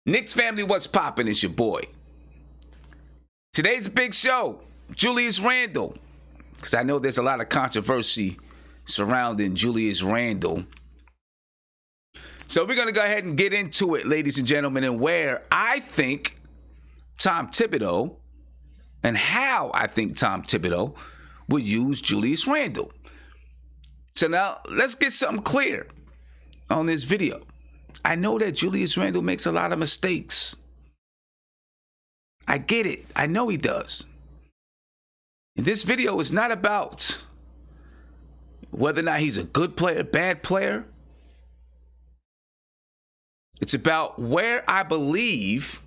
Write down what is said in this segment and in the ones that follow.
Knicks family, what's poppin'? It's your boy. Today's a big show. Julius Randle. Because I know there's a lot of controversy surrounding Julius Randle. So we're going to go ahead and get into it, ladies and gentlemen, and where I think Tom Thibodeau and how I think Tom Thibodeau will use Julius Randle. So now let's get something clear on this video. I know that Julius Randle makes a lot of mistakes. I get it. I know he does. And this video is not about whether or not he's a good player, bad player. It's about where I believe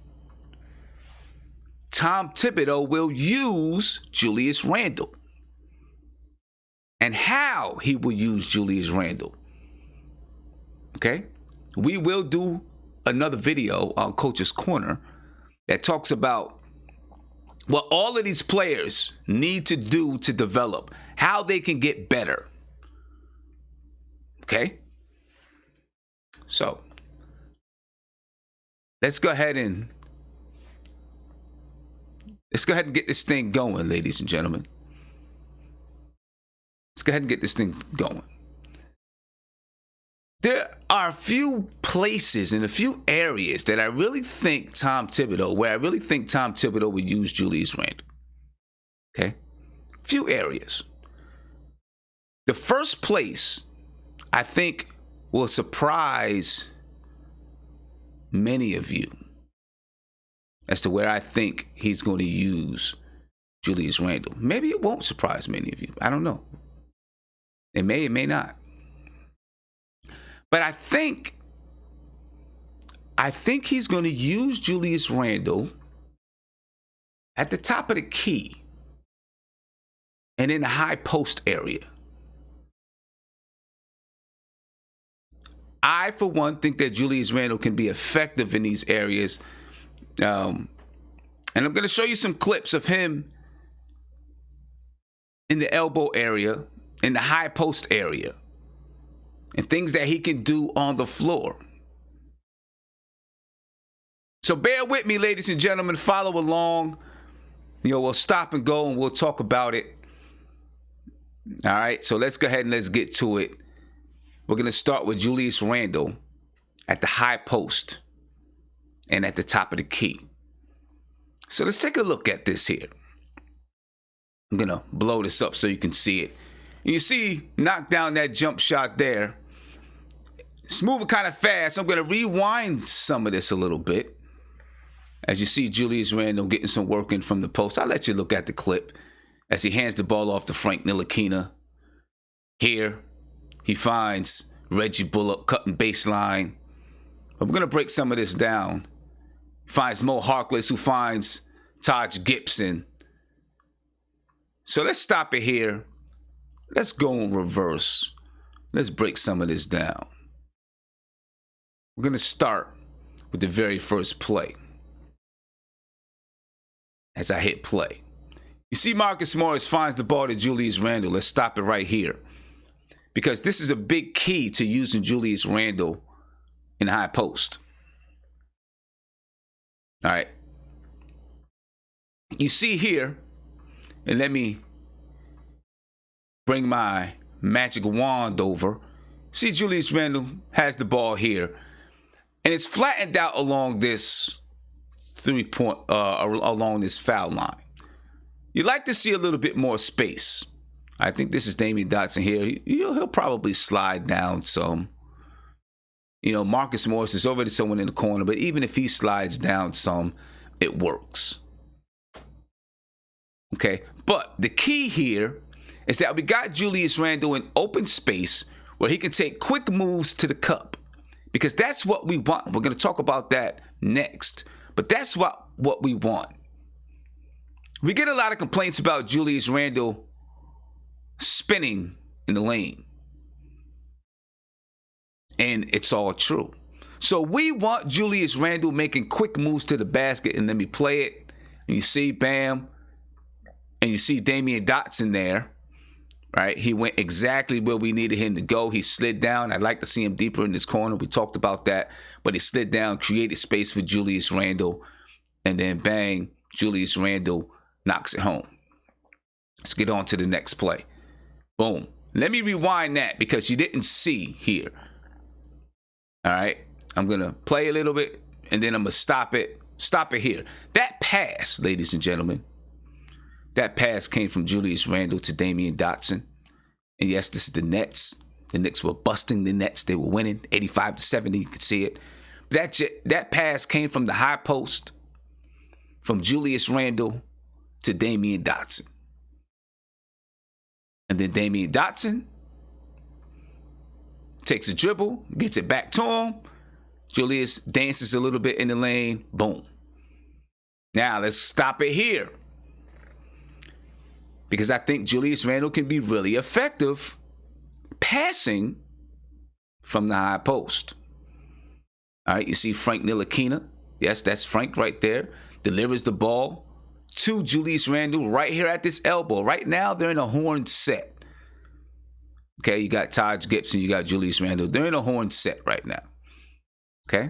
Tom Thibodeau will use Julius Randle and how he will use Julius Randle. Okay? We will do another video on Coach's Corner that talks about what all of these players need to do to develop, how they can get better. Okay? So, let's go ahead and get this thing going, ladies and gentlemen. Let's go ahead and get this thing going. There are a few places and a few areas that I really think Tom Thibodeau would use Julius Randle. Okay? A few areas. The first place I think will surprise many of you as to where I think he's going to use Julius Randle. Maybe it won't surprise many of you. I don't know. It may not. But I think he's going to use Julius Randle at the top of the key and in the high post area. I, for one, think that Julius Randle can be effective in these areas. And I'm going to show you some clips of him in the elbow area, in the high post area, and things that he can do on the floor. So bear with me, ladies and gentlemen. Follow along. We'll stop and go and we'll talk about it. All right, so let's go ahead and let's get to it. We're going to start with Julius Randle at the high post and at the top of the key. So let's take a look at this here. I'm going to blow this up so you can see it. You see, knock down that jump shot there. It's moving kind of fast. I'm going to rewind some of this a little bit. As you see Julius Randle getting some work in from the post. I'll let you look at the clip as he hands the ball off to Frank Ntilikina. Here, he finds Reggie Bullock cutting baseline. But we're going to break some of this down. He finds Mo Harkless, who finds Taj Gibson. So let's stop it here. Let's go in reverse. Let's break some of this down. We're going to start with the very first play. As I hit play. You see Marcus Morris finds the ball to Julius Randle. Let's stop it right here. Because this is a big key to using Julius Randle in high post. All right. You see here, and let me bring my magic wand over. See, Julius Randle has the ball here. And it's flattened out along this along this foul line. You'd like to see a little bit more space. I think this is Damian Dotson here. He'll probably slide down some. Marcus Morris is already someone in the corner, but even if he slides down some, it works. Okay, but the key here is that we got Julius Randle in open space where he can take quick moves to the cup, because that's what we want. We're going to talk about that next, but that's what we want. We get a lot of complaints about Julius Randle spinning in the lane, and it's all true. So we want Julius Randle making quick moves to the basket, and let me play it. And you see, bam, and you see Damian Dotson there. right? He went exactly where we needed him to go. He slid down. I'd like to see him deeper in this corner. We talked about that. But he slid down, created space for Julius Randle. And then bang, Julius Randle knocks it home. Let's get on to the next play. Boom. Let me rewind that because you didn't see here. All right. I'm going to play a little bit and then I'm going to stop it. Stop it here. That pass, ladies and gentlemen, that pass came from Julius Randle to Damian Dotson. And yes, this is the Nets. The Knicks were busting the Nets. They were winning 85-70. You could see it. But that pass came from the high post from Julius Randle to Damian Dotson. And then Damian Dotson takes a dribble, gets it back to him. Julius dances a little bit in the lane. Boom. Now let's stop it here. Because I think Julius Randle can be really effective passing from the high post. All right, you see Frank Ntilikina. Yes, that's Frank right there. Delivers the ball to Julius Randle right here at this elbow. Right now, they're in a horn set. Okay, you got Taj Gibson, you got Julius Randle. They're in a horn set right now. Okay.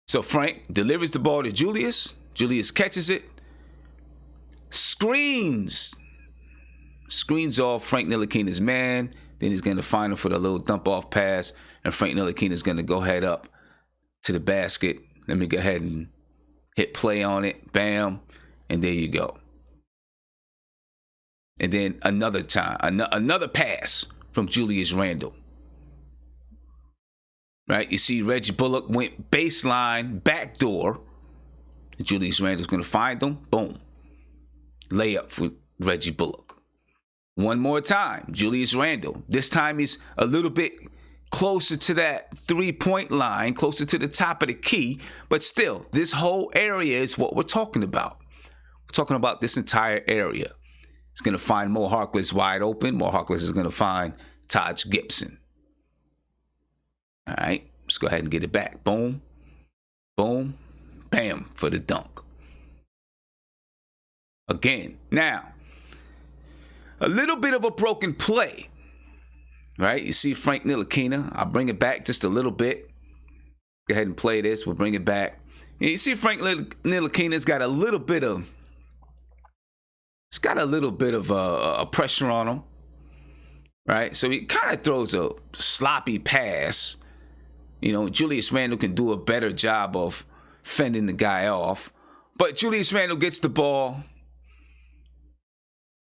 So Frank delivers the ball to Julius. Julius catches it. Screens off Frank Ntilikina's man. Then he's going to find him for the little dump off pass. And Frank Ntilikina is going to go head up to the basket. Let me go ahead and hit play on it. Bam. And there you go. And then another time, another pass from Julius Randle. Right? You see Reggie Bullock went baseline, backdoor. Julius Randle's going to find them. Boom. Layup for Reggie Bullock. One more time, Julius Randle. This time he's a little bit closer to that three-point line, closer to the top of the key. But still, this whole area is what we're talking about. We're talking about this entire area. He's going to find Mo Harkless wide open. Mo Harkless is going to find Taj Gibson. All right, let's go ahead and get it back. Boom, boom, bam for the dunk. Again, now, a little bit of a broken play, right? You see Frank Ntilikina. I'll bring it back just a little bit. Go ahead and play this. We'll bring it back. And you see Frank Ntilikina's got a little bit of, a pressure on him, right? So he kind of throws a sloppy pass. You know, Julius Randle can do a better job of fending the guy off. But Julius Randle gets the ball,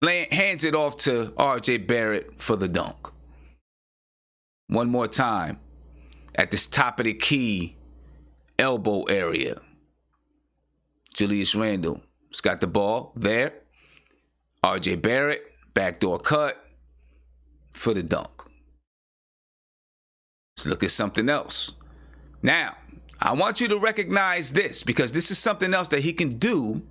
hands it off to R.J. Barrett for the dunk. One more time at this top of the key elbow area. Julius Randle has got the ball there. R.J. Barrett, backdoor cut for the dunk. Let's look at something else. Now, I want you to recognize this because this is something else that he can do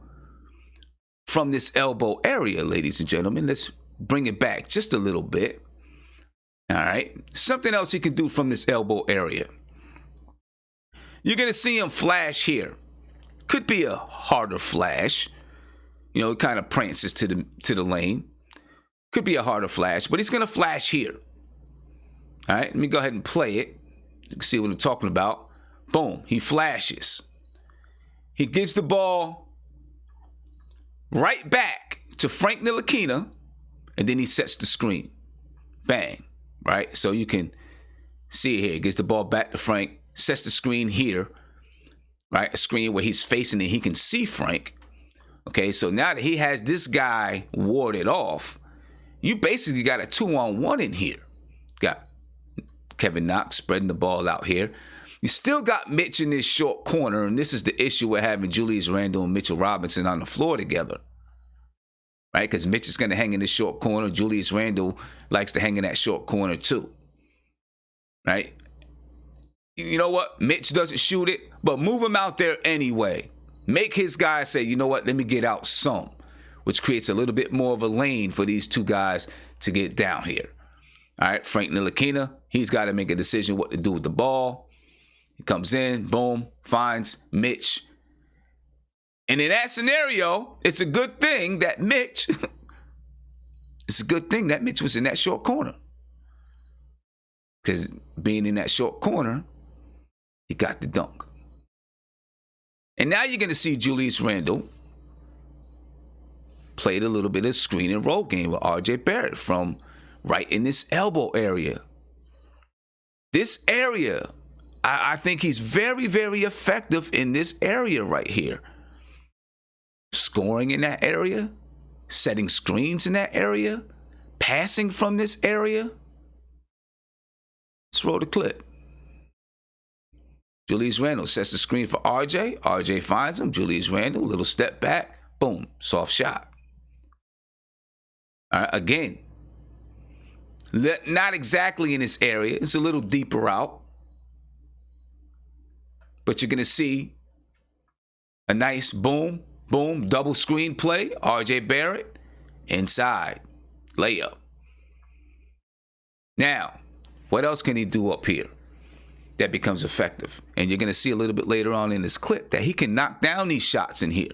from this elbow area, ladies and gentlemen. Let's bring it back just a little bit. All right. Something else he can do from this elbow area. You're going to see him flash here. Could be a harder flash. You know, it kind of prances to the lane. Could be a harder flash, but he's going to flash here. All right, let me go ahead and play it. You can see what I'm talking about. Boom, he flashes. He gives the ball right back to Frank Ntilikina, and then he sets the screen. Bang, right? So you can see it here. He gives the ball back to Frank, sets the screen here, right? A screen where he's facing it. He can see Frank. Okay, so now that he has this guy warded off, you basically got a 2-on-1 in here. Got Kevin Knox spreading the ball out here. You still got Mitch in this short corner, and this is the issue with having Julius Randle and Mitchell Robinson on the floor together. Right? Because Mitch is going to hang in this short corner. Julius Randle likes to hang in that short corner too. Right? You know what? Mitch doesn't shoot it, but move him out there anyway. Make his guy say, you know what? Let me get out some, which creates a little bit more of a lane for these two guys to get down here. All right, Frank Ntilikina, he's got to make a decision what to do with the ball. He comes in, boom, finds Mitch. And in that scenario, it's a good thing that Mitch it's a good thing that Mitch was in that short corner. Because being in that short corner, he got the dunk. And now you're going to see Julius Randle played a little bit of screen and roll game with R.J. Barrett from right in this elbow area. This area, I think he's very, very effective in this area right here. Scoring in that area, setting screens in that area, passing from this area. Let's roll the clip. Julius Randle sets the screen for RJ. RJ finds him. Julius Randle, little step back. Boom. Soft shot. All right, again. Not exactly in this area. It's a little deeper out. But you're going to see a nice boom, boom, double screen play. RJ Barrett inside. Layup. Now, what else can he do up here that becomes effective? And you're going to see a little bit later on in this clip that he can knock down these shots in here.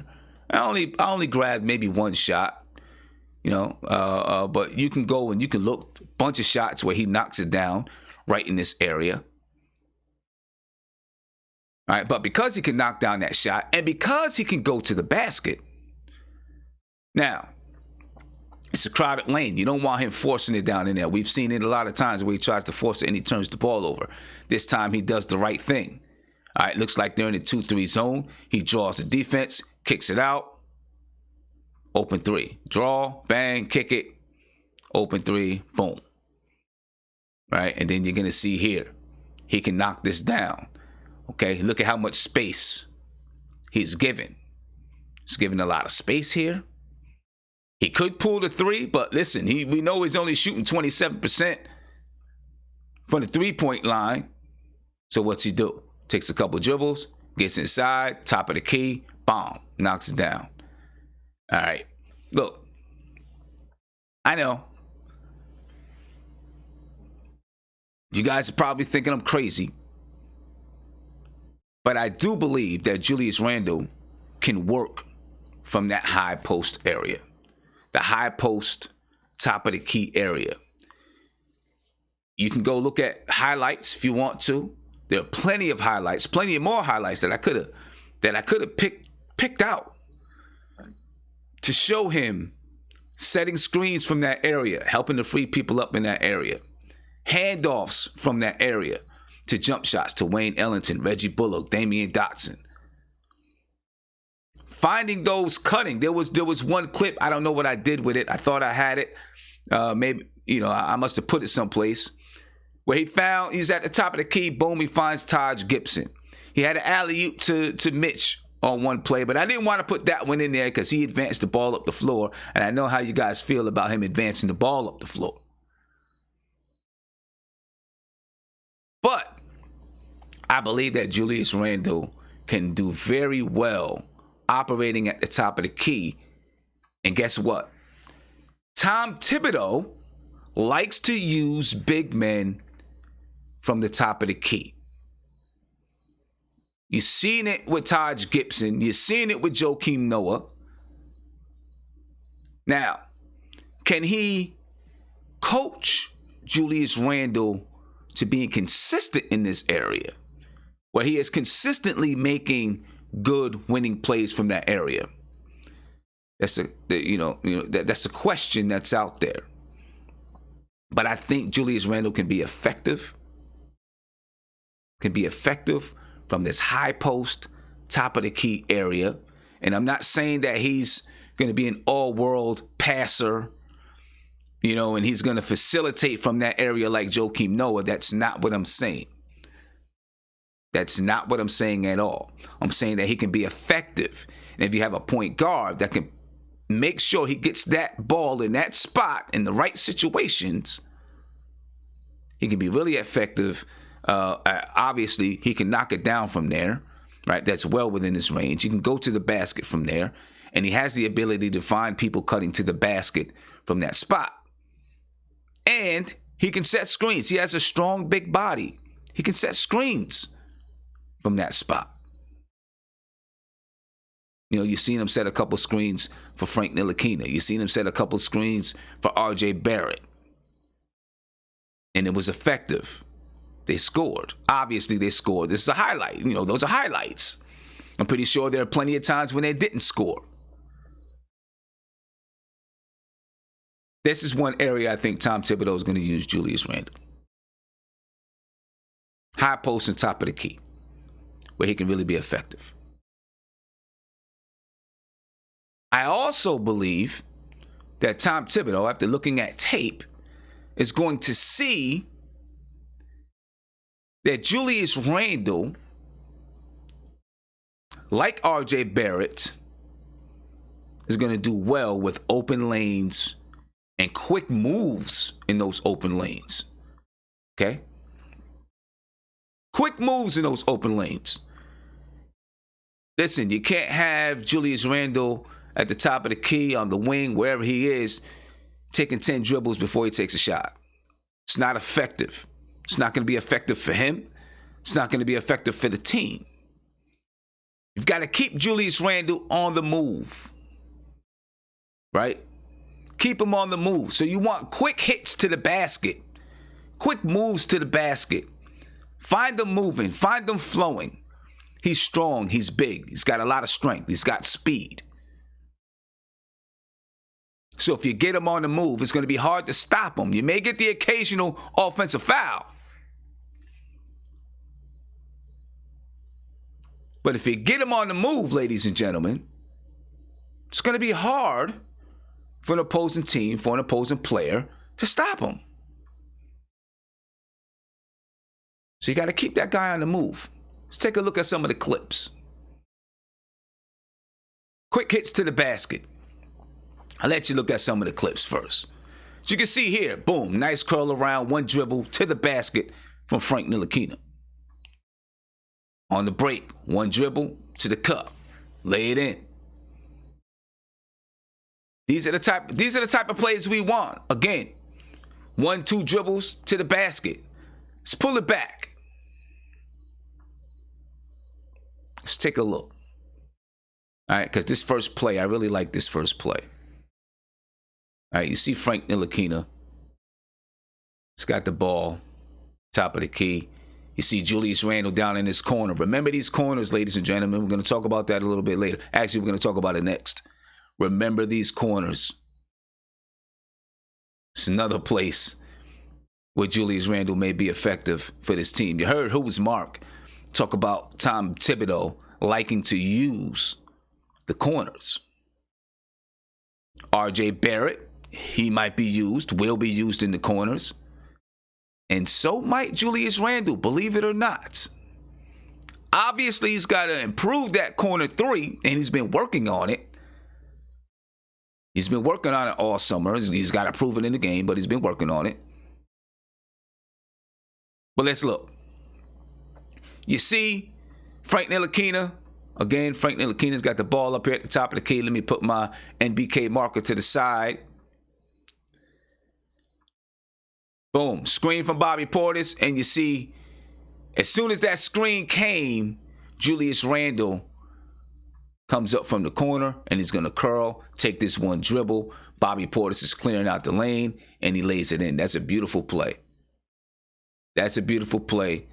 I only grabbed maybe one shot, you know, but you can go and you can look, bunch of shots where he knocks it down right in this area. All right, but because he can knock down that shot and because he can go to the basket, now, it's a crowded lane. You don't want him forcing it down in there. We've seen it a lot of times where he tries to force it and he turns the ball over. This time he does the right thing. All right, looks like they're in the 2-3 zone. He draws the defense, kicks it out. Open three. Draw, bang, kick it. Open three, boom. Right, and then you're going to see here. He can knock this down. Okay, look at how much space he's given. He's given a lot of space here. He could pull the three, but listen, we know he's only shooting 27% from the three-point line. So what's he do? Takes a couple dribbles, gets inside, top of the key, bomb, knocks it down. All right, look, I know you guys are probably thinking I'm crazy, but I do believe that Julius Randle can work from that high post area. The high post, top of the key area. You can go look at highlights if you want to. There are plenty of highlights, plenty of more highlights that I could have picked out to show him setting screens from that area, helping to free people up in that area, handoffs from that area to jump shots to Wayne Ellington, Reggie Bullock, Damian Dotson. Finding those cutting. There was one clip. I don't know what I did with it. I thought I had it. Maybe, you know, I must have put it someplace. Where he's at the top of the key. Boom, he finds Taj Gibson. He had an alley-oop to Mitch on one play, but I didn't want to put that one in there because he advanced the ball up the floor. And I know how you guys feel about him advancing the ball up the floor. But I believe that Julius Randle can do very well operating at the top of the key. And guess what? Tom Thibodeau likes to use big men from the top of the key. You've seen it with Taj Gibson. You've seen it with Joakim Noah. Now, can he coach Julius Randle to being consistent in this area, where he is consistently making good winning plays from that area? That's that's a question that's out there. But I think Julius Randle can be effective. From this high post, top of the key area. And I'm not saying that he's going to be an all-world passer, and he's going to facilitate from that area like Joakim Noah. That's not what I'm saying. That's not what I'm saying at all. I'm saying that he can be effective. And if you have a point guard that can make sure he gets that ball in that spot in the right situations, he can be really effective. Obviously, he can knock it down from there, right? That's well within his range. He can go to the basket from there, and he has the ability to find people cutting to the basket from that spot. And he can set screens. He has a strong, big body. He can set screens from that spot. You know, you've seen him set a couple screens for Frank Ntilikina. You've seen him set a couple screens for R.J. Barrett. And it was effective. They scored. Obviously, they scored. This is a highlight. You know, those are highlights. I'm pretty sure there are plenty of times when they didn't score. This is one area I think Tom Thibodeau is going to use Julius Randle. High post and top of the key, where he can really be effective. I also believe that Tom Thibodeau, after looking at tape, is going to see that Julius Randle, like R.J. Barrett, is going to do well with open lanes and quick moves in those open lanes. Okay? Quick moves in those open lanes. Listen, you can't have Julius Randle at the top of the key, on the wing, wherever he is, taking 10 dribbles before he takes a shot. It's not effective. It's not going to be effective for him. It's not going to be effective for the team. You've got to keep Julius Randle on the move. Right? Keep him on the move. So you want quick hits to the basket. Quick moves to the basket. Find them moving. Find them flowing. He's strong. He's big. He's got a lot of strength. He's got speed. So if you get him on the move, it's going to be hard to stop him. You may get the occasional offensive foul. But if you get him on the move, ladies and gentlemen, it's going to be hard for an opposing team, for an opposing player to stop him. So you got to keep that guy on the move. Let's take a look at some of the clips. Quick hits to the basket. I'll let you look at some of the clips first. As you can see here, boom, nice curl around, one dribble to the basket from Frank Ntilikina. On the break, one dribble to the cup, lay it in. These are the type of plays we want. Again, 1-2 dribbles to the basket. Let's pull it back. Let's take a look. All right, because this first play, I really like this first play. All right, you see Frank Ntilikina. He's got the ball, top of the key. You see Julius Randle down in this corner. Remember these corners, ladies and gentlemen. We're going to talk about that a little bit later. Actually, we're going to talk about it next. Remember these corners. It's another place where Julius Randle may be effective for this team. You heard Who's Mark talk about Tom Thibodeau liking to use the corners. R.J. Barrett, he might be used, will be used in the corners. And so might Julius Randle, believe it or not. Obviously, he's got to improve that corner three, and he's been working on it. He's been working on it all summer. He's got to prove it in the game, but he's been working on it. But let's look. You see Frank Ntilikina. Again, Frank Ntilikina's got the ball up here at the top of the key. Let me put my NBK marker to the side. Boom. Screen from Bobby Portis. And you see, as soon as that screen came, Julius Randle comes up from the corner, and he's going to curl, take this one dribble. Bobby Portis is clearing out the lane, and he lays it in. That's a beautiful play. That's a beautiful play.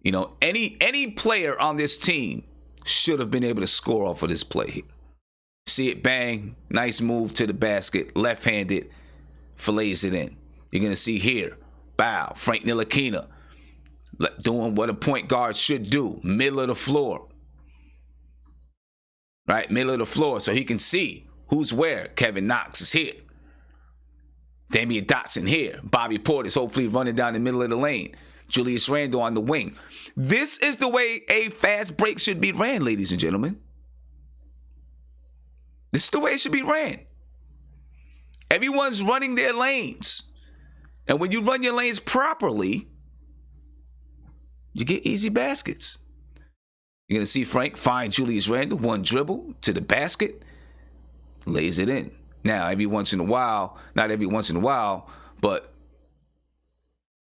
You know, any player on this team should have been able to score off of this play here. See it, bang, nice move to the basket, left-handed, fillets it in. You're going to see here, bow, Frank Ntilikina doing what a point guard should do, middle of the floor. Right, middle of the floor, so he can see who's where. Kevin Knox is here. Damian Dotson here. Bobby Portis hopefully running down the middle of the lane. Julius Randle on the wing. This is the way a fast break should be ran, ladies and gentlemen. This is the way it should be ran. Everyone's running their lanes. And when you run your lanes properly, you get easy baskets. You're going to see Frank find Julius Randle, one dribble to the basket, lays it in. Now, every once in a while, not every once in a while, but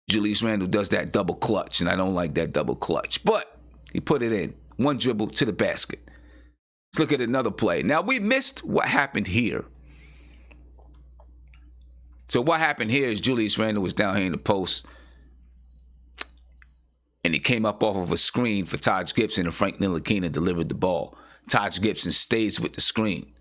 Julius Randle does that double clutch, and I don't like that double clutch. But he put it in. One dribble to the basket. Let's look at another play. Now, we missed what happened here. So what happened here is Julius Randle was down here in the post, and he came up off of a screen for Taj Gibson, and Frank Ntilikina delivered the ball. Taj Gibson stays with the screen.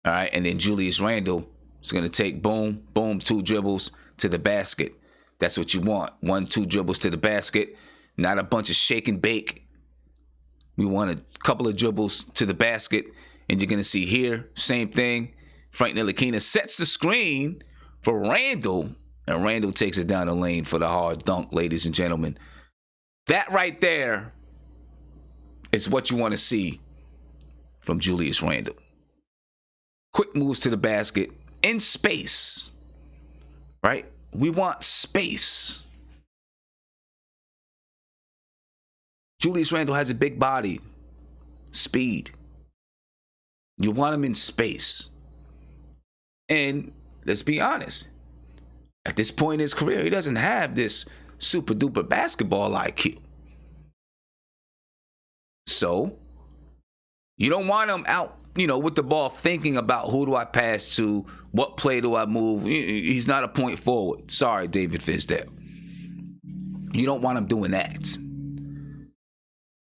All right, and then Julius Randle is going to take boom, boom, 2 dribbles to the basket. That's what you want. 1, 2 dribbles to the basket, not a bunch of shake and bake. We want a couple of dribbles to the basket, and you're going to see here, same thing. Frank Ntilikina sets the screen for Randle, and Randle takes it down the lane for the hard dunk, ladies and gentlemen. That right there is what you want to see from Julius Randle. Quick moves to the basket in space, right? We want space. Julius Randle has a big body, speed. You want him in space. And let's be honest, at this point in his career, he doesn't have this super duper basketball IQ. So you don't want him out, with the ball thinking about who do I pass to, what play do I move. He's not a point forward. Sorry, David Fizdale. You don't want him doing that.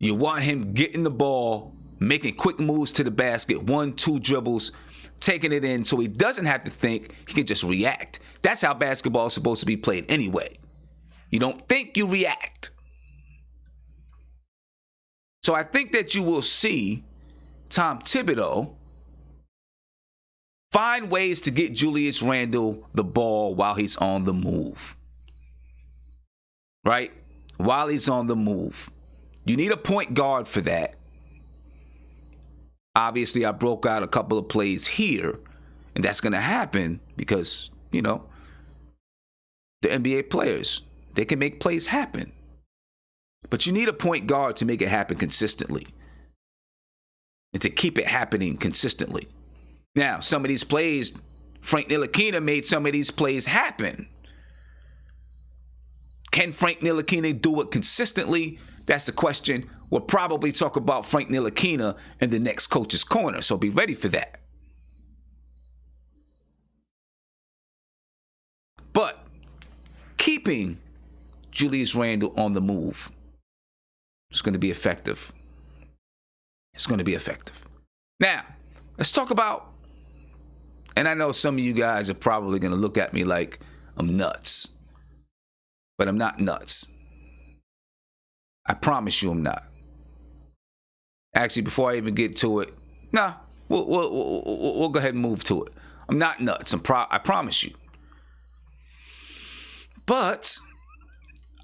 You want him getting the ball, making quick moves to the basket, 1, 2 dribbles, taking it in so he doesn't have to think, he can just react. That's how basketball is supposed to be played anyway. You don't think, you react. So I think that you will see Tom Thibodeau find ways to get Julius Randle the ball while he's on the move. Right? While he's on the move. You need a point guard for that. Obviously, I broke out a couple of plays here, and that's going to happen because, the NBA players, they can make plays happen. But you need a point guard to make it happen consistently and to keep it happening consistently. Now, some of these plays, Frank Ntilikina made some of these plays happen. Can Frank Ntilikina do it consistently? That's the question. We'll probably talk about Frank Ntilikina in the next Coach's Corner, so be ready for that. But keeping Julius Randle on the move is going to be effective. It's going to be effective. Now, let's talk about, and I know some of you guys are probably going to look at me like I'm nuts, but I'm not nuts. I promise you I'm not. Actually, before I even get to it, we'll go ahead and move to it. I'm not nuts. I promise you. But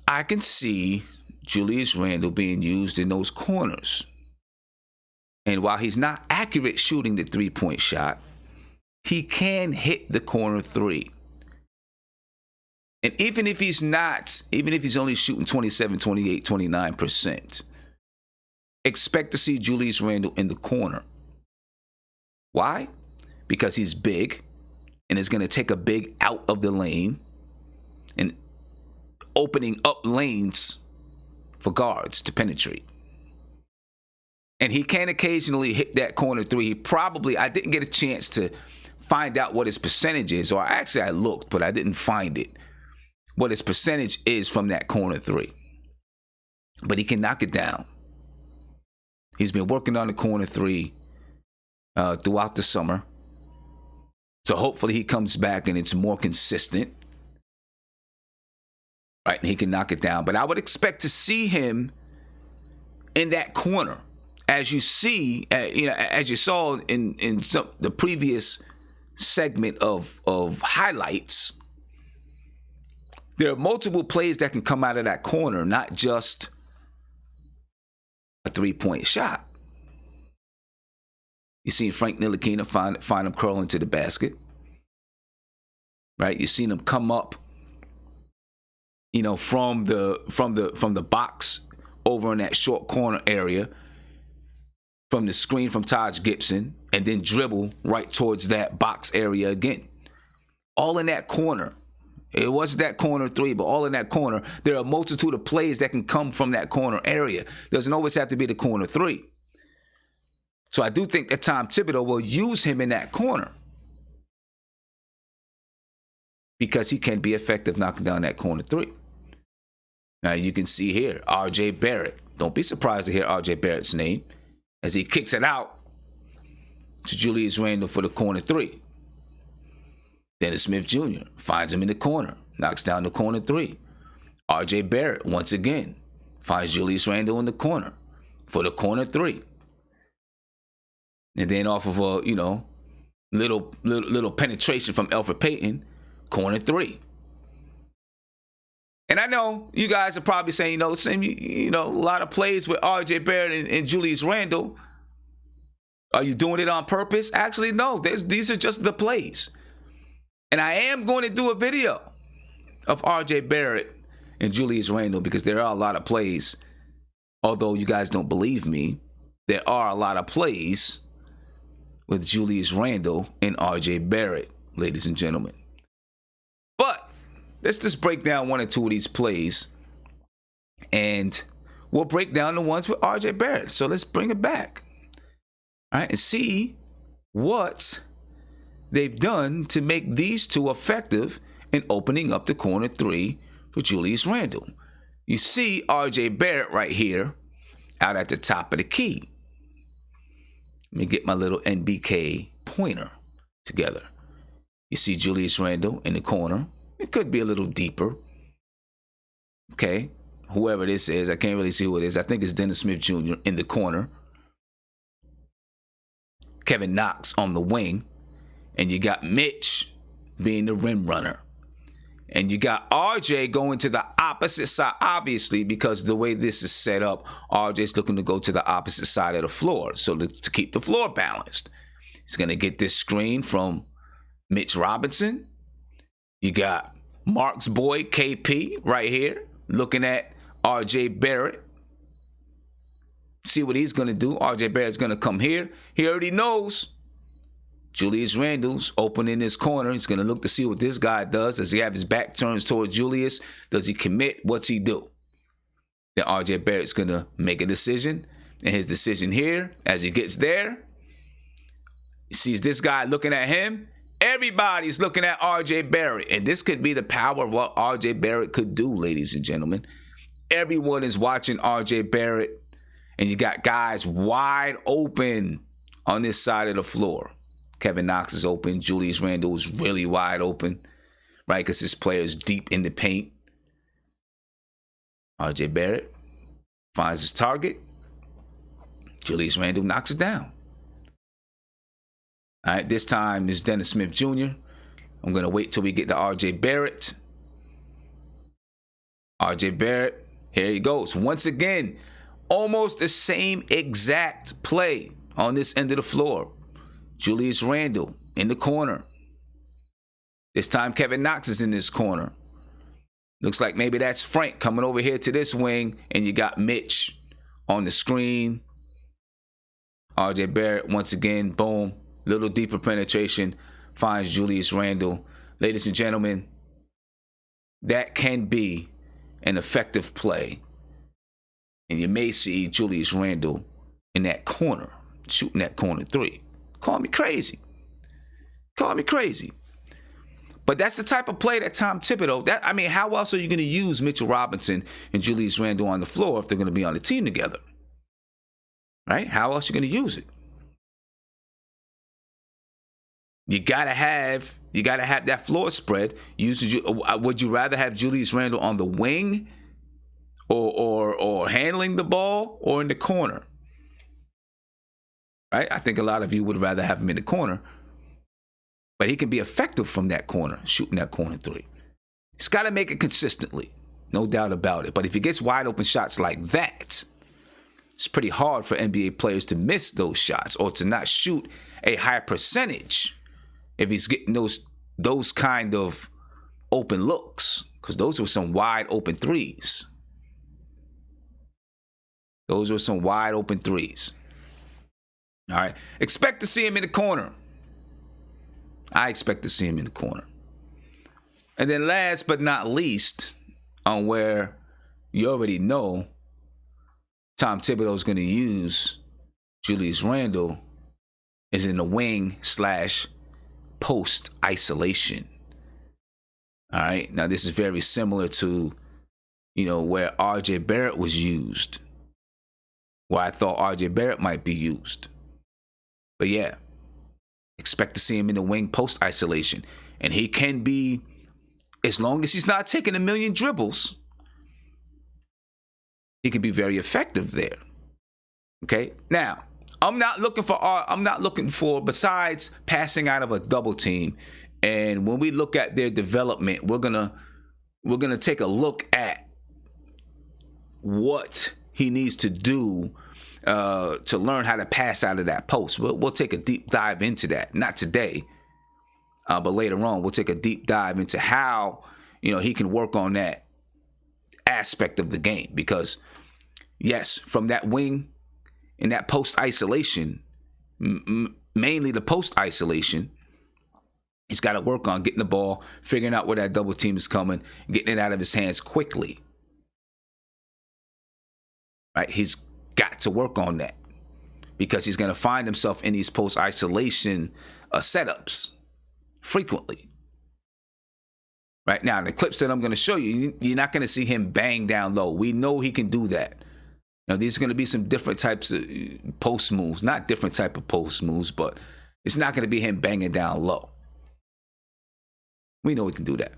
I can see Julius Randle being used in those corners. And while he's not accurate shooting the 3-point shot, he can hit the corner 3. And even if he's only shooting 27, 28, 29%, expect to see Julius Randle in the corner. Why? Because he's big and is going to take a big out of the lane and opening up lanes for guards to penetrate. And he can occasionally hit that corner 3. I didn't get a chance to find out what his percentage is, or actually I looked, but I didn't find it. What his percentage is from that corner 3. But he can knock it down. He's been working on the corner 3 throughout the summer. So hopefully he comes back and it's more consistent. Right, and he can knock it down. But I would expect to see him in that corner. As you see, as you saw in the previous segment of highlights, there are multiple plays that can come out of that corner, not just a 3-point shot. You seen Frank Ntilikina find him curling to the basket, right? You seen him come up, from the box over in that short corner area, from the screen from Taj Gibson, and then dribble right towards that box area again. All in that corner. It wasn't that corner 3, but all in that corner. There are a multitude of plays that can come from that corner area. Doesn't always have to be the corner 3. So I do think that Tom Thibodeau will use him in that corner because he can be effective knocking down that corner three. Now you can see here, R.J. Barrett. Don't be surprised to hear R.J. Barrett's name as he kicks it out to Julius Randle for the corner three. Dennis Smith Jr. finds him in the corner, knocks down the corner three. R.J. Barrett, once again, finds Julius Randle in the corner for the corner three. And then off of a, little penetration from Elfrid Payton, corner three. And I know you guys are probably saying, a lot of plays with R.J. Barrett and Julius Randle. Are you doing it on purpose? Actually, no. These are just the plays. And I am going to do a video of R.J. Barrett and Julius Randle because there are a lot of plays. Although you guys don't believe me, there are a lot of plays with Julius Randle and R.J. Barrett, ladies and gentlemen. But let's just break down one or two of these plays. And we'll break down the ones with R.J. Barrett. So let's bring it back. All right, and see what they've done to make these two effective in opening up the corner three for Julius Randle. You see R.J. Barrett right here out at the top of the key. Let me get my little NBK pointer together. You see Julius Randle in the corner. It could be a little deeper. Okay, whoever this is, I can't really see who it is. I think it's Dennis Smith Jr. in the corner. Kevin Knox on the wing. And you got Mitch being the rim runner. And you got RJ going to the opposite side, obviously, because the way this is set up, RJ's looking to go to the opposite side of the floor. So to keep the floor balanced, he's going to get this screen from Mitch Robinson. You got Mark's boy, KP, right here, looking at RJ Barrett. See what he's going to do. RJ Barrett's going to come here. He already knows Julius Randle's open in this corner. He's going to look to see what this guy does. Does he have his back turned towards Julius? Does he commit? What's he do? Then RJ Barrett's going to make a decision. And his decision here, as he gets there, he sees this guy looking at him. Everybody's looking at RJ Barrett. And this could be the power of what RJ Barrett could do, ladies and gentlemen. Everyone is watching RJ Barrett. And you got guys wide open on this side of the floor. Kevin Knox is open. Julius Randle is really wide open, right? Because this player is deep in the paint. RJ Barrett finds his target. Julius Randle knocks it down. All right, this time is Dennis Smith Jr. I'm going to wait till we get to RJ Barrett. RJ Barrett, here he goes. Once again, almost the same exact play on this end of the floor. Julius Randle in the corner. This time Kevin Knox is in this corner. Looks like maybe that's Frank coming over here to this wing, and you got Mitch on the screen. RJ Barrett once again, boom, little deeper penetration, finds Julius Randle. Ladies and gentlemen, that can be an effective play. And you may see Julius Randle in that corner, shooting that corner three. Call me crazy. Call me crazy. But that's the type of play that Tom Thibodeau, how else are you going to use Mitchell Robinson and Julius Randle on the floor if they're going to be on the team together? Right? How else are you going to use it? You gotta have that floor spread. Would you rather have Julius Randle on the wing or handling the ball or in the corner? Right? I think a lot of you would rather have him in the corner. But he can be effective from that corner, shooting that corner three. He's got to make it consistently. No doubt about it. But if he gets wide open shots like that, it's pretty hard for NBA players to miss those shots or to not shoot a high percentage if he's getting those kind of open looks. Because those were some wide open threes. Those were some wide open threes. All right. Expect to see him in the corner. I expect to see him in the corner. And then last but not least, on where you already know Tom Thibodeau is going to use Julius Randle is in the wing / post isolation. All right. Now, this is very similar to, where RJ Barrett was used, where I thought RJ Barrett might be used. But yeah, expect to see him in the wing post isolation. And he can be, as long as he's not taking a million dribbles, he can be very effective there. Okay. Now, I'm not looking for, besides passing out of a double team. And when we look at their development, we're gonna take a look at what he needs to do to learn how to pass out of that post. We'll take a deep dive into that. Not today, but later on, we'll take a deep dive into how he can work on that aspect of the game. Because yes, from that wing in that post isolation, mainly the post isolation, he's got to work on getting the ball, figuring out where that double team is coming, getting it out of his hands quickly. Right? He's got to work on that because he's going to find himself in these post isolation setups frequently. Right now, the clips that I'm going to show you, you're not going to see him bang down low. We know he can do that. Now, these are going to be some different types of post moves, not different type of post moves, but it's not going to be him banging down low. We know he can do that.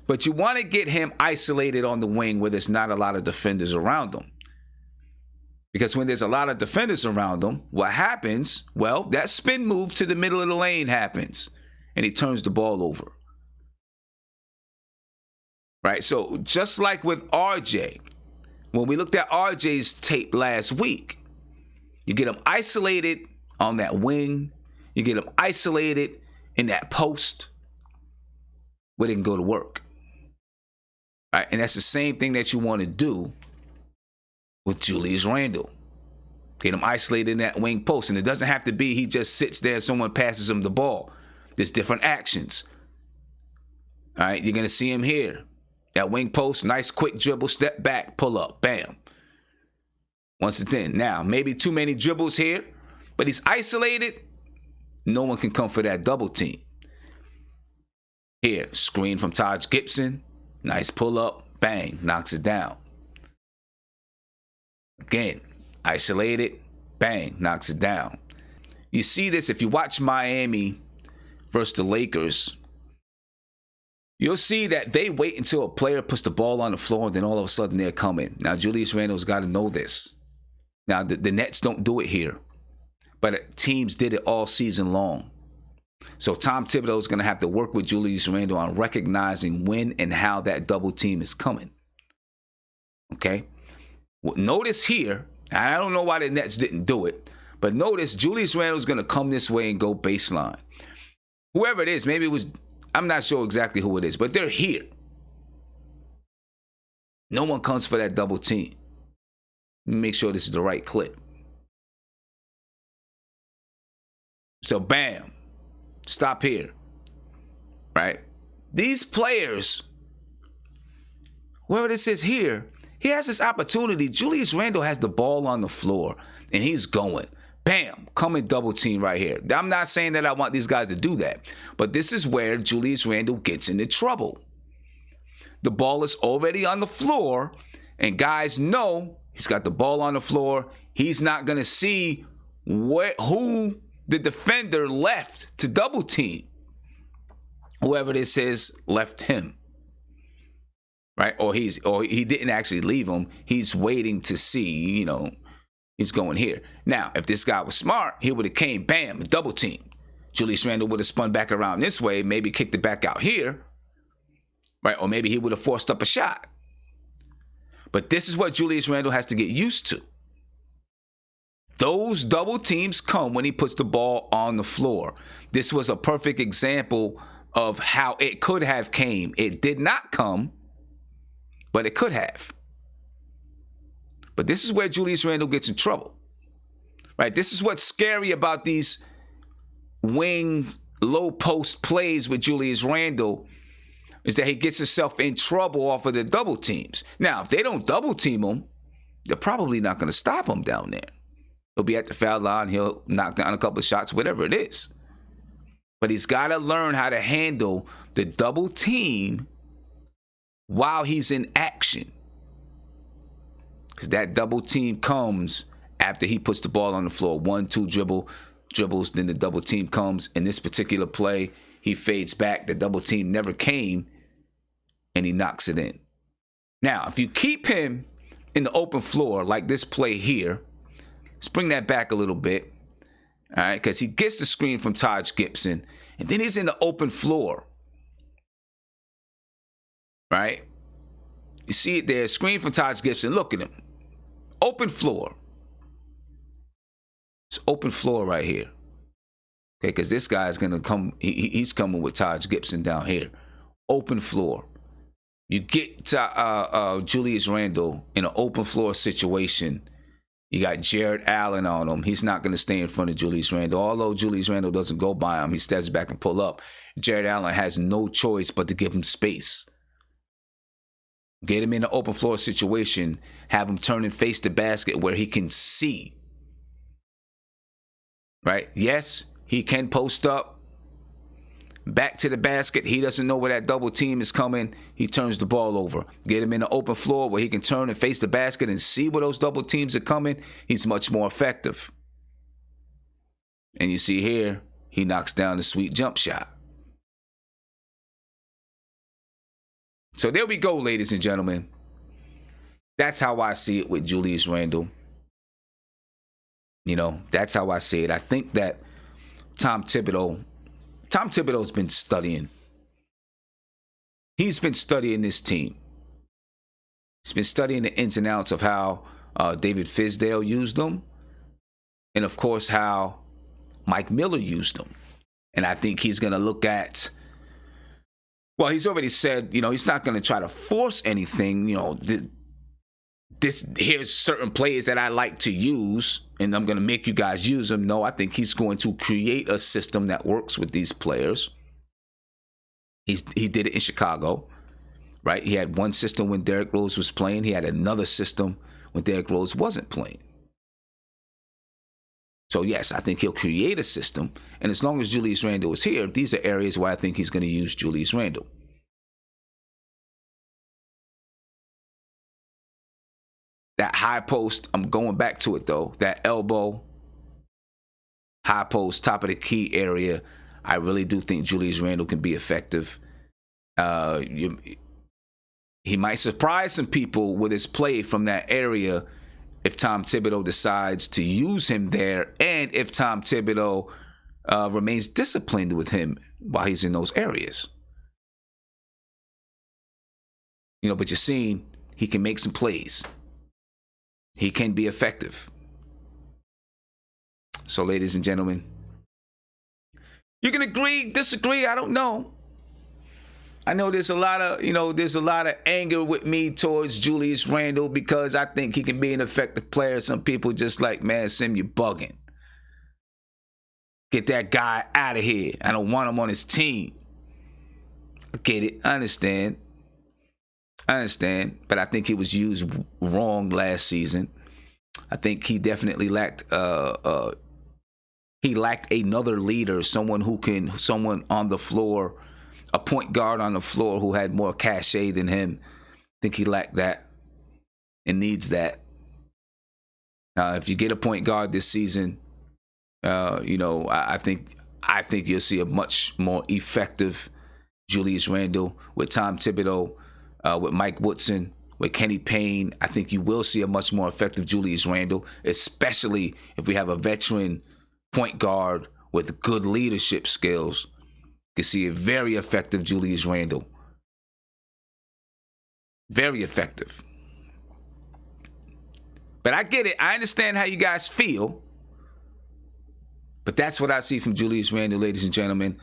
But you want to get him isolated on the wing where there's not a lot of defenders around him. Because when there's a lot of defenders around him, what happens? Well, that spin move to the middle of the lane happens, and he turns the ball over. Right? So just like with RJ, when we looked at RJ's tape last week, you get him isolated on that wing, you get him isolated in that post where they can go to work. Right? And that's the same thing that you want to do with Julius Randle. Get him isolated in that wing post. And it doesn't have to be he just sits there and someone passes him the ball. There's different actions. All right, you're going to see him here. That wing post, nice quick dribble, step back, pull up, bam. Once it's in. Now, maybe too many dribbles here, but he's isolated. No one can come for that double team. Here, screen from Taj Gibson. Nice pull up, bang, knocks it down. Again, isolated, bang, knocks it down. You see this if you watch Miami versus the Lakers. You'll see that they wait until a player puts the ball on the floor and then all of a sudden they're coming. Now, Julius Randle's got to know this. Now, the Nets don't do it here, but teams did it all season long. So Tom Thibodeau is going to have to work with Julius Randle on recognizing when and how that double team is coming. Okay? Well, notice here, and I don't know why the Nets didn't do it, but notice Julius Randle is going to come this way and go baseline. Whoever it is, maybe it was, I'm not sure exactly who it is, but they're here. No one comes for that double team. Make sure this is the right clip. So, bam. Stop here. Right? These players, whoever this is here, he has this opportunity. Julius Randle has the ball on the floor, and he's going. Bam, coming double team right here. I'm not saying that I want these guys to do that, but this is where Julius Randle gets into trouble. The ball is already on the floor, and guys know he's got the ball on the floor. He's not going to see who the defender left to double team. Whoever this is left him. Right? Or he didn't actually leave him. He's waiting to see, he's going here. Now, if this guy was smart, he would have came, bam, double team. Julius Randle would have spun back around this way, maybe kicked it back out here. Right? Or maybe he would have forced up a shot. But this is what Julius Randle has to get used to. Those double teams come when he puts the ball on the floor. This was a perfect example of how it could have came. It did not come, but it could have. But this is where Julius Randle gets in trouble. Right? This is what's scary about these wing low post plays with Julius Randle, is that he gets himself in trouble off of the double teams. Now, if they don't double team him, they're probably not going to stop him down there. He'll be at the foul line. He'll knock down a couple of shots, whatever it is. But he's got to learn how to handle the double team while he's in action. Because that double team comes after he puts the ball on the floor. 1-2 dribbles, then the double team comes. In this particular play, he fades back. The double team never came, and he knocks it in. Now, if you keep him in the open floor like this play here, let's bring that back a little bit. All right, because he gets the screen from Taj Gibson, and then he's in the open floor. Right? You see it there, screen from Taj Gibson. Look at him. Open floor. It's open floor right here. Okay, because this guy's going to come, he's coming with Taj Gibson down here. Open floor. You get to Julius Randle in an open floor situation. You got Jared Allen on him. He's not going to stay in front of Julius Randle. Although Julius Randle doesn't go by him, he steps back and pull up. Jared Allen has no choice but to give him space. Get him in an open floor situation. Have him turn and face the basket where he can see. Right? Yes, he can post up. Back to the basket. He doesn't know where that double team is coming. He turns the ball over. Get him in the open floor where he can turn and face the basket and see where those double teams are coming. He's much more effective. And you see here, he knocks down the sweet jump shot. So there we go, ladies and gentlemen. That's how I see it with Julius Randle. You know, that's how I see it. I think that Tom Thibodeau's been studying. He's been studying this team. He's been studying the ins and outs of how David Fizdale used them. And, of course, how Mike Miller used them. And I think he's going to look at, well, he's already said, you know, he's not going to try to force anything. You know, here's certain players that I like to use, and I'm going to make you guys use them. No, I think he's going to create a system that works with these players. He did it in Chicago, right? He had one system when Derrick Rose was playing. He had another system when Derrick Rose wasn't playing. So, yes, I think he'll create a system. And as long as Julius Randle is here, these are areas where I think he's going to use Julius Randle. That high post, I'm going back to it, though. That elbow, high post, top of the key area, I really do think Julius Randle can be effective. He might surprise some people with his play from that area if Tom Thibodeau decides to use him there, and if Tom Thibodeau remains disciplined with him while he's in those areas. You know, but you're seeing he can make some plays. He can be effective. So, ladies and gentlemen, you can agree, disagree, I don't know. I know there's a lot of anger with me towards Julius Randle because I think he can be an effective player. Some people just like, man, Sim, you bugging. Get that guy out of here. I don't want him on his team. I get it. I understand. But I think he was used wrong last season. I think he definitely lacked another leader, someone on the floor, a point guard on the floor who had more cachet than him. I think he lacked that and needs that. If you get a point guard this season, I think you'll see a much more effective Julius Randle with Tom Thibodeau. With Mike Woodson, with Kenny Payne, I think you will see a much more effective Julius Randle, especially if we have a veteran point guard with good leadership skills. You can see a very effective Julius Randle. Very effective. But I get it. I understand how you guys feel. But that's what I see from Julius Randle, ladies and gentlemen.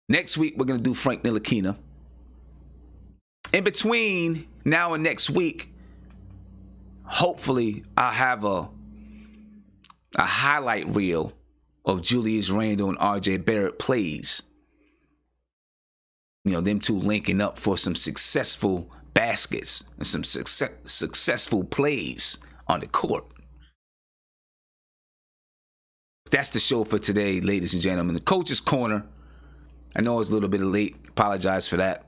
Next week, we're going to do Frank Ntilikina. In between now and next week, hopefully I'll have a highlight reel of Julius Randle and RJ Barrett plays. You know, them two linking up for some successful baskets and some successful plays on the court. That's the show for today, ladies and gentlemen. The Coach's Corner. I know it's a little bit late. Apologize for that.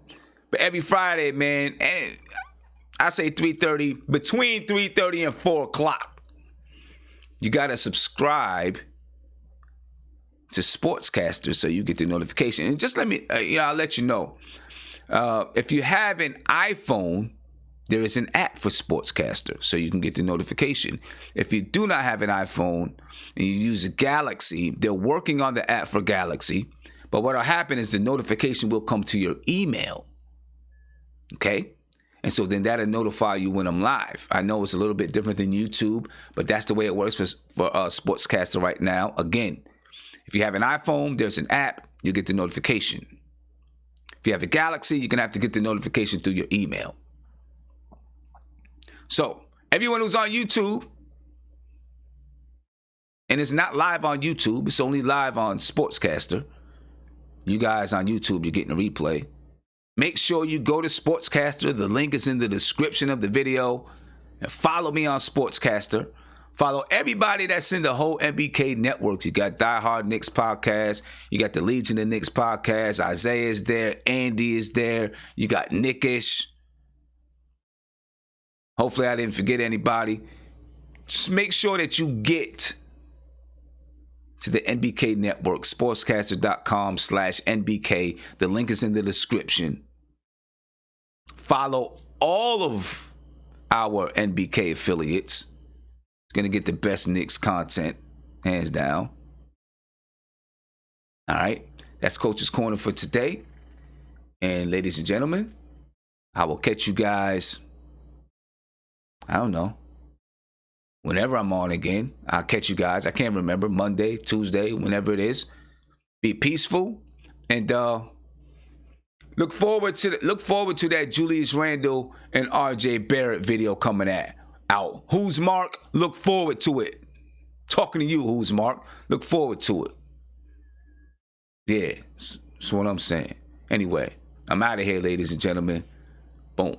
But every Friday, man, and I say 3:30, between 3:30 and 4 o'clock, you got to subscribe to SportsCastr so you get the notification. And just let me, I'll let you know. If you have an iPhone, there is an app for SportsCastr so you can get the notification. If you do not have an iPhone and you use a Galaxy, they're working on the app for Galaxy. But what will happen is the notification will come to your email. Okay? And so then that'll notify you when I'm live. I know it's a little bit different than YouTube, but that's the way it works for SportsCastr right now. Again, if you have an iPhone, there's an app, you get the notification. If you have a Galaxy, you're going to have to get the notification through your email. So, everyone who's on YouTube, and it's not live on YouTube, it's only live on SportsCastr. You guys on YouTube, you're getting a replay. Make sure you go to SportsCastr. The link is in the description of the video. And follow me on SportsCastr. Follow everybody that's in the whole NBK network. You got Die Hard Knicks podcast. You got the Legion of Knicks podcast. Isaiah is there. Andy is there. You got Nickish. Hopefully I didn't forget anybody. Just make sure that you get to the NBK network, sportscaster.com/NBK. The link is in the description. Follow all of our NBK affiliates. Going to get the best Knicks content, hands down. All right. That's Coach's Corner for today. And ladies and gentlemen, I will catch you guys, I don't know, whenever I'm on again. I'll catch you guys. I can't remember. Monday, Tuesday, whenever it is. Be peaceful. And look forward to that Julius Randle and RJ Barrett video coming out. Who's Mark? Look forward to it. Talking to you, Who's Mark? Look forward to it. Yeah, that's what I'm saying. Anyway, I'm out of here, ladies and gentlemen. Boom.